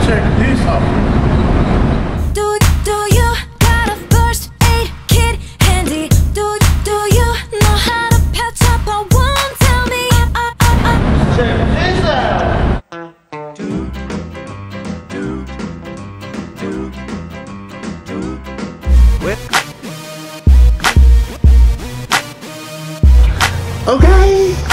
check this out. Do you got a first aid kit handy? Do you know how to patch up a wound? Tell me. Check this out. Okay.